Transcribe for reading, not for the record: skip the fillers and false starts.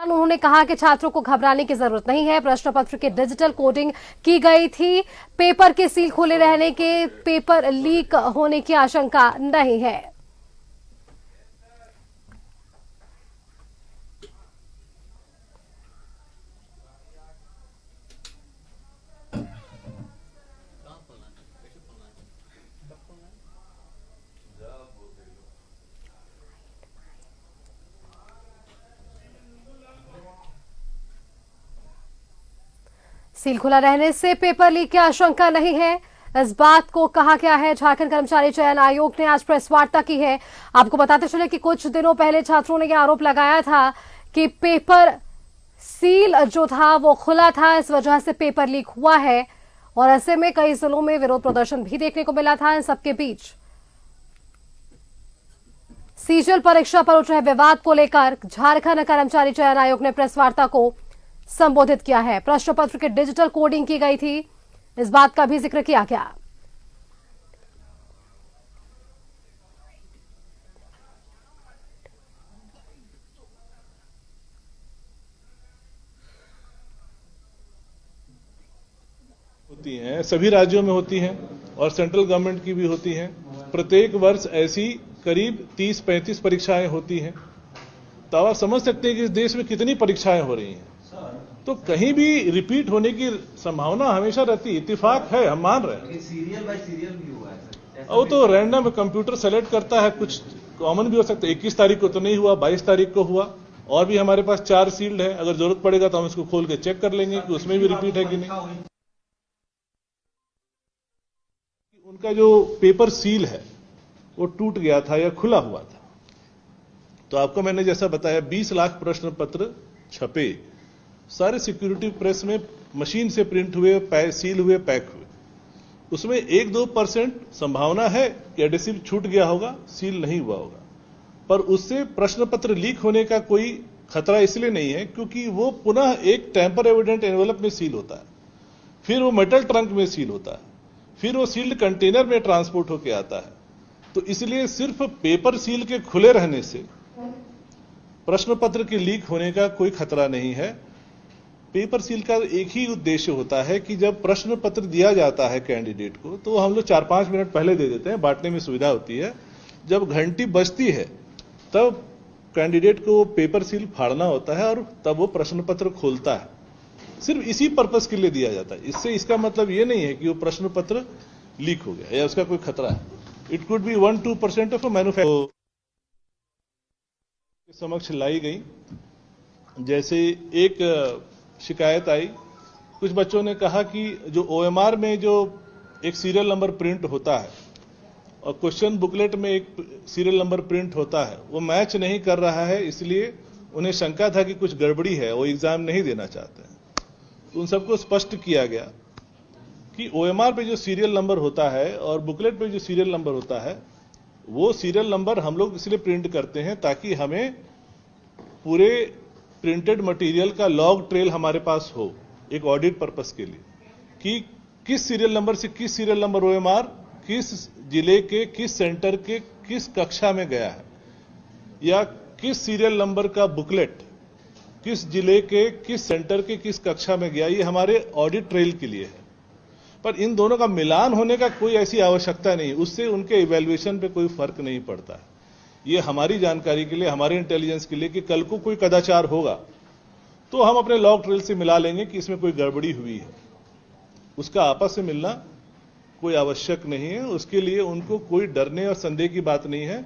उन्होंने कहा कि छात्रों को घबराने की जरूरत नहीं है। प्रश्न पत्र की डिजिटल कोडिंग की गई थी। पेपर के सील खुले रहने के पेपर लीक होने की आशंका नहीं है। सील खुला रहने से पेपर लीक की आशंका नहीं है, इस बात को कहा गया है। झारखंड कर्मचारी चयन आयोग ने आज प्रेस वार्ता की है। आपको बताते चले कि कुछ दिनों पहले छात्रों ने यह आरोप लगाया था कि पेपर सील जो था वो खुला था, इस वजह से पेपर लीक हुआ है और ऐसे में कई जिलों में विरोध प्रदर्शन भी देखने को मिला था। इन सबके बीच सीजीएल परीक्षा पर उठ रहे विवाद को लेकर झारखंड कर्मचारी चयन आयोग ने प्रेस वार्ता को संबोधित किया है। प्रश्न पत्र की डिजिटल कोडिंग की गई थी, इस बात का भी जिक्र किया गया। होती हैं, सभी राज्यों में होती हैं और सेंट्रल गवर्नमेंट की भी होती हैं। प्रत्येक वर्ष ऐसी करीब 30-35 परीक्षाएं होती हैं। तो आप समझ सकते हैं कि इस देश में कितनी परीक्षाएं हो रही हैं, तो कहीं भी रिपीट होने की संभावना हमेशा रहती है। इत्तेफाक है, हम मान रहे हैं। सीरियल बाय सीरियल भी हुआ है। वो तो रैंडम कंप्यूटर सेलेक्ट करता है, कुछ कॉमन भी हो सकता है। 21 तारीख को तो नहीं हुआ, 22 तारीख को हुआ। और भी हमारे पास 4 सील्ड है, अगर जरूरत पड़ेगा तो हम इसको खोल के चेक कर लेंगे कि उसमें भी रिपीट है कि नहीं। उनका जो पेपर सील है वो टूट गया था या खुला हुआ था। तो आपको मैंने जैसा बताया 20 लाख प्रश्न पत्र छपे, सारे सिक्योरिटी प्रेस में मशीन से प्रिंट हुए, सील हुए, पैक हुए। उसमें 1-2% संभावना है कि एडेसिव छूट गया होगा, सील नहीं हुआ होगा, पर उससे प्रश्न पत्र लीक होने का कोई खतरा इसलिए नहीं है क्योंकि वो पुनः एक टेम्पर एविडेंट एनवेलप में सील होता है, फिर वो मेटल ट्रंक में सील होता है, फिर वो सील्ड कंटेनर में ट्रांसपोर्ट होकर आता है। तो इसलिए सिर्फ पेपर सील के खुले रहने से प्रश्न पत्र के लीक होने का कोई खतरा नहीं है। पेपर सील का एक ही उद्देश्य होता है कि जब प्रश्न पत्र दिया जाता है कैंडिडेट को, तो हम लोग 4-5 मिनट पहले दे देते हैं, बांटने में सुविधा होती है। जब घंटी बजती है तब कैंडिडेट को पेपर सील फाड़ना होता है और तब वो प्रश्न पत्र खोलता है। सिर्फ इसी पर्पस के लिए दिया जाता है। इससे इसका मतलब ये नहीं है कि वो प्रश्न पत्र लीक हो गया या उसका कोई खतरा है। It could be 1-2% of a manufacture समक्ष लाई गई। जैसे एक शिकायत आई, कुछ बच्चों ने कहा कि जो ओएमआर में जो एक सीरियल नंबर प्रिंट होता है और क्वेश्चन बुकलेट में एक सीरियल नंबर प्रिंट होता है, वो मैच नहीं कर रहा है, इसलिए उन्हें शंका था कि कुछ गड़बड़ी है, वो एग्जाम नहीं देना चाहते हैं। तो उन सबको स्पष्ट किया गया कि ओएमआर पे जो सीरियल नंबर होता है और बुकलेट पे जो सीरियल नंबर होता है, वो सीरियल नंबर हम लोग इसलिए प्रिंट करते हैं ताकि हमें पूरे प्रिंटेड मटेरियल का लॉग ट्रेल हमारे पास हो, एक ऑडिट पर्पस के लिए, कि किस सीरियल नंबर से किस सीरियल नंबर ओएमआर किस जिले के किस सेंटर के किस कक्षा में गया है, या किस सीरियल नंबर का बुकलेट किस जिले के किस सेंटर के किस कक्षा में गया। ये हमारे ऑडिट ट्रेल के लिए है। पर इन दोनों का मिलान होने का कोई ऐसी आवश्यकता नहीं, उससे उनके इवैल्यूएशन पे कोई फर्क नहीं पड़ता है। ये हमारी जानकारी के लिए, हमारे इंटेलिजेंस के लिए कि कल को कोई कदाचार होगा तो हम अपने लॉग ट्रेल से मिला लेंगे कि इसमें कोई गड़बड़ी हुई है। उसका आपस में मिलना कोई आवश्यक नहीं है, उसके लिए उनको कोई डरने और संदेह की बात नहीं है।